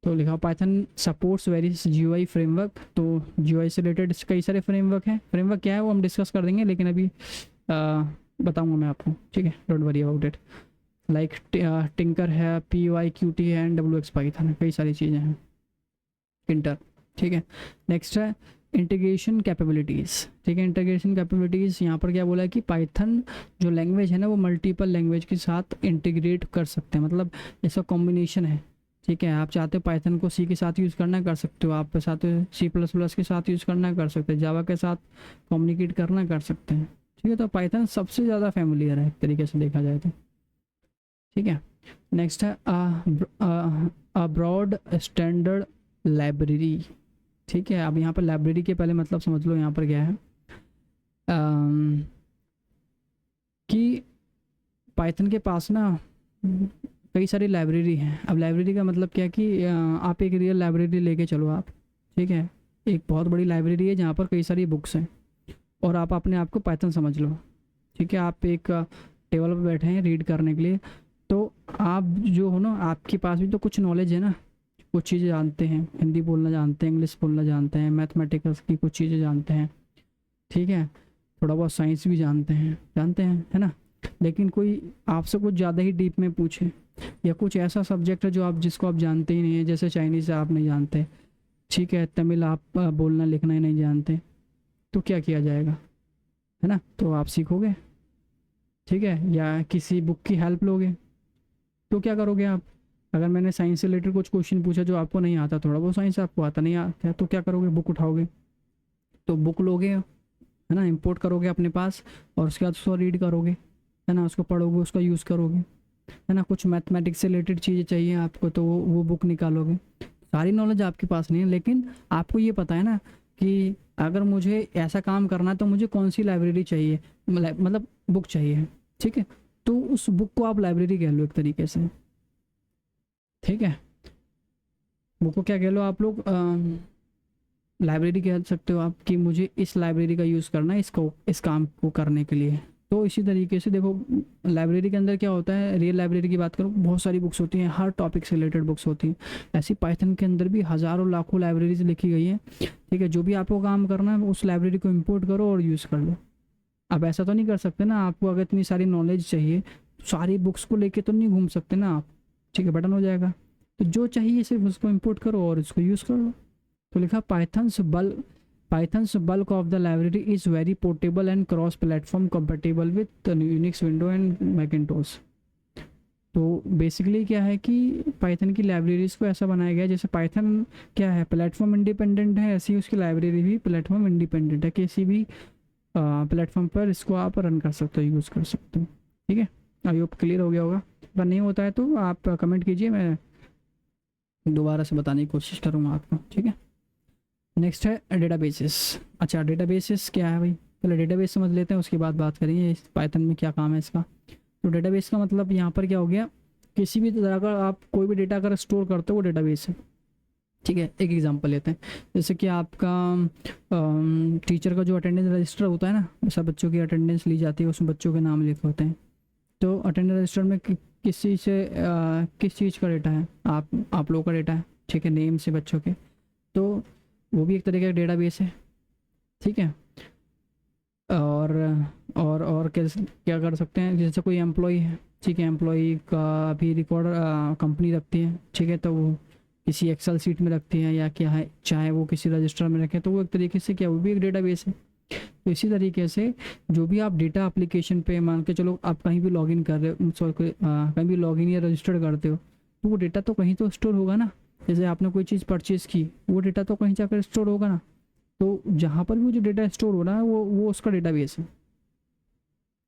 S1: तो लिखा Python supports various GUI framework. तो GUI से रिलेटेड कई सारे फ्रेमवर्क हैं, फ्रेमवर्क क्या है वो हम डिस्कस कर देंगे, लेकिन अभी बताऊंगा मैं आपको। ठीक है, don't worry about it. Like tinker है, PyQt है एंड WX पाइथन है, कई सारी चीज़ें हैं, इंटर। ठीक है, नेक्स्ट है इंटीग्रेशन कैपेबिलिटीज़। ठीक है, इंटीग्रेशन कैपेबिलिटीज़ यहाँ पर क्या बोला है कि पाइथन जो लैंग्वेज है ना, वो मल्टीपल लैंग्वेज के साथ इंटीग्रेट कर सकते हैं, मतलब इसका कॉम्बिनेशन है। ठीक है, आप चाहते हो पाइथन को C के साथ यूज़ करना कर सकते हो, आप चाहते हो C++ के साथ यूज़ करना कर सकते हैं, जावा के साथ कम्युनिकेट करना कर सकते हैं। ठीक है, तो पाइथन सबसे ज़्यादा फेमिलियर है एक तरीके से देखा जाए तो। ठीक है, नेक्स्ट है ब्रॉड स्टैंडर्ड लाइब्रेरी। ठीक है, अब यहाँ पर लाइब्रेरी के पहले मतलब समझ लो यहाँ पर क्या है, कि पाइथन के पास ना कई सारी लाइब्रेरी हैं। अब लाइब्रेरी का मतलब क्या है कि आप एक रियल लाइब्रेरी लेके चलो आप। ठीक है, एक बहुत बड़ी लाइब्रेरी है जहाँ पर कई सारी बुक्स हैं, और आप अपने आप को पाइथन समझ लो। ठीक है, आप एक टेबल पर बैठे हैं रीड करने के लिए, तो आप जो हो ना, आपके पास भी तो कुछ नॉलेज है ना, कुछ चीज़ें जानते हैं, हिंदी बोलना जानते हैं, इंग्लिश बोलना जानते हैं, मैथमेटिक्स की कुछ चीज़ें जानते हैं। ठीक है, थोड़ा बहुत साइंस भी जानते हैं, है ना। लेकिन कोई आपसे कुछ ज़्यादा ही डीप में पूछे, या कुछ ऐसा सब्जेक्ट है जो आप जिसको आप जानते ही नहीं है, जैसे चाइनीज़ आप नहीं जानते, ठीक है, तमिल आप बोलना लिखना ही नहीं जानते, तो क्या किया जाएगा, है ना। तो आप सीखोगे, ठीक है, या किसी बुक की हेल्प लोगे, तो क्या करोगे आप। अगर मैंने साइंस से रिलेटेड कुछ क्वेश्चन पूछा जो आपको नहीं आता, थोड़ा बहुत साइंस आपको आता नहीं आता है, तो क्या करोगे, बुक उठाओगे, तो बुक लोगे, है ना, इंपोर्ट करोगे अपने पास, और उसके बाद उसको रीड करोगे, है ना, उसको पढ़ोगे, उसका यूज़ करोगे, है ना। कुछ मैथमेटिक्स से रिलेटेड चीज़ें चाहिए आपको, तो वो बुक निकालोगे। सारी नॉलेज आपके पास नहीं है, लेकिन आपको ये पता है ना कि अगर मुझे ऐसा काम करना है तो मुझे कौन सी लाइब्रेरी चाहिए, मतलब बुक चाहिए। ठीक है, तो उस बुक को आप लाइब्रेरी कह लो एक तरीके से। ठीक है, बुक को क्या कह लो आप लोग, लाइब्रेरी कह सकते हो आप, कि मुझे इस लाइब्रेरी का यूज़ करना है इसको, इस काम को करने के लिए। तो इसी तरीके से देखो, लाइब्रेरी के अंदर क्या होता है, रियल लाइब्रेरी की बात करूँ, बहुत सारी बुक्स होती हैं, हर टॉपिक से रिलेटेड बुक्स होती हैं। ऐसी पाइथन के अंदर भी हज़ारों लाखों लाइब्रेरीज लिखी गई हैं। ठीक है, जो भी आपको काम करना है उस लाइब्रेरी को इम्पोर्ट करो और यूज़ कर लो। अब ऐसा तो नहीं कर सकते ना, आपको अगर इतनी सारी नॉलेज चाहिए, सारी बुक्स को लेके तो नहीं घूम सकते ना आप। ठीक है, बटन हो जाएगा, तो जो चाहिए सिर्फ उसको इम्पोर्ट करो और उसको यूज़ करो। तो लिखा Python's bulk of the library is very portable and cross-platform compatible with the Unix, Windows and Macintosh। तो बेसिकली क्या है कि पाइथन की लाइब्रेरीज को ऐसा बनाया गया है, जैसे पाइथन क्या है, प्लेटफॉर्म इंडिपेंडेंट है, ऐसी उसकी लाइब्रेरी भी प्लेटफॉर्म इंडिपेंडेंट है, किसी भी प्लेटफॉर्म पर इसको आप रन कर सकते हो, यूज़ कर सकते हो। ठीक है, आई होप क्लियर हो गया होगा। अगर नहीं होता है तो आप कमेंट कीजिए, मैं दोबारा से बताने की कोशिश करूँगा आपको। ठीक है, नेक्स्ट है डेटाबेसेस। अच्छा, डेटाबेसेस क्या है भाई, पहले डेटाबेस समझ लेते हैं, उसके बाद बात करेंगे इस पाइथन में क्या काम है इसका। तो डेटाबेस का मतलब यहाँ पर क्या हो गया, किसी भी तरह का आप कोई भी डेटा अगर स्टोर करते हो वो डेटाबेस है। ठीक है, एक एग्जांपल लेते हैं, जैसे कि आपका टीचर का जो अटेंडेंस रजिस्टर होता है ना, सब बच्चों की अटेंडेंस ली जाती है, उसमें बच्चों के नाम लिखे होते हैं। तो अटेंडेंस रजिस्टर में किस चीज़ का डेटा है, आप लोगों का डेटा है। ठीक है, नेम से बच्चों के, तो वो भी एक तरीके का डेटाबेस है। ठीक है, और क्या कर सकते हैं, जैसे कोई एम्प्लॉय है, ठीक है, एम्प्लॉय का भी रिकॉर्ड कंपनी रखती है। ठीक है, तो वो किसी एक्सेल सीट में रखती है या क्या है, चाहे वो किसी रजिस्टर में रखें, तो वो एक तरीके से क्या, वो भी एक डेटाबेस है। तो इसी तरीके से जो भी आप डेटा एप्लीकेशन पे मान के चलो, आप कहीं भी लॉगिन कर रहे हो, कहीं भी लॉगिन या रजिस्टर्ड करते हो, तो वो डेटा तो कहीं तो स्टोर होगा ना। जैसे आपने कोई चीज़ परचेज़ की, वो डेटा तो कहीं जाकर स्टोर होगा ना। तो जहाँ पर भी जो डेटा स्टोर हो रहा है वो उसका डेटाबेस है।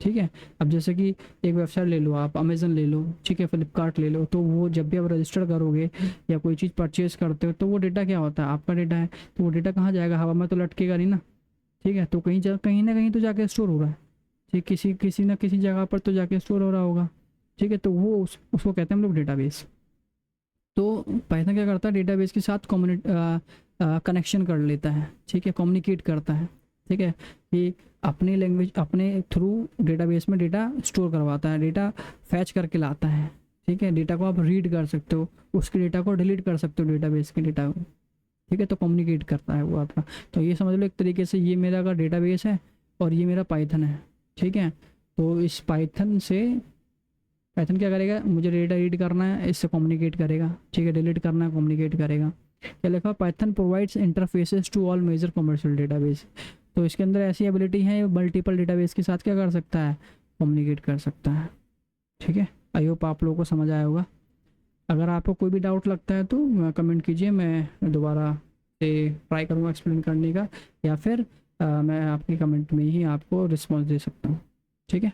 S1: ठीक है। अब जैसे कि एक वेबसाइट ले लो, आप अमेज़न ले लो, ठीक है, फ्लिपकार्ट ले लो, तो वो जब भी आप रजिस्टर करोगे या कोई चीज़ परचेज़ करते हो तो वो डेटा क्या होता है, आपका डेटा है। तो वो डेटा कहाँ जाएगा, हवा में तो लटकेगा नहीं ना, ठीक है। तो कहीं ना कहीं तो जाके स्टोर हो रहा है, ठीक, किसी किसी ना किसी जगह पर तो जाके स्टोर हो रहा होगा, ठीक है। तो वो उसको कहते हैं हम लोग डेटाबेस। तो पाइथन क्या करता है, डेटाबेस के साथ कनेक्शन कर लेता है, ठीक है, कम्युनिकेट करता है, ठीक है। कि अपनी लैंग्वेज अपने थ्रू डेटाबेस में डेटा स्टोर करवाता है, डेटा फैच करके लाता है, ठीक है। डेटा को आप रीड कर सकते हो, उसके डेटा को डिलीट कर सकते हो डेटाबेस के डेटा को, ठीक है। तो कम्युनिकेट करता है वो आपका। तो ये समझ लो एक तरीके से ये मेरा का डेटाबेस है और ये मेरा पाइथन है, ठीक है। तो इस पाइथन क्या करेगा, मुझे डेटा रीड करना है, इससे कम्युनिकेट करेगा, ठीक है, डिलीट करना है, कम्युनिकेट करेगा। क्या लिखा, Python provides interfaces to all major commercial database. तो इसके अंदर ऐसी एबिलिटी है, मल्टीपल डेटाबेस के साथ क्या कर सकता है, कम्युनिकेट कर सकता है, ठीक है। आई होप आप लोगों को समझ आया होगा। अगर आपको कोई भी डाउट लगता है तो कमेंट कीजिए, मैं दोबारा से ट्राई करूँगा एक्सप्लेन करने का, या फिर मैं आपके कमेंट में ही आपको रिस्पॉन्स दे सकता हूँ, ठीक है।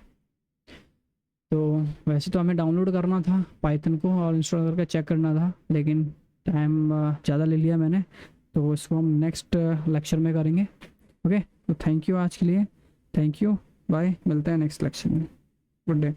S1: तो वैसे तो हमें डाउनलोड करना था पाइथन को और इंस्टॉल करके चेक करना था, लेकिन टाइम ज़्यादा ले लिया मैंने, तो इसको हम नेक्स्ट लेक्चर में करेंगे। ओके, तो थैंक यू आज के लिए, थैंक यू, बाय, मिलते हैं नेक्स्ट लेक्चर में, गुड डे।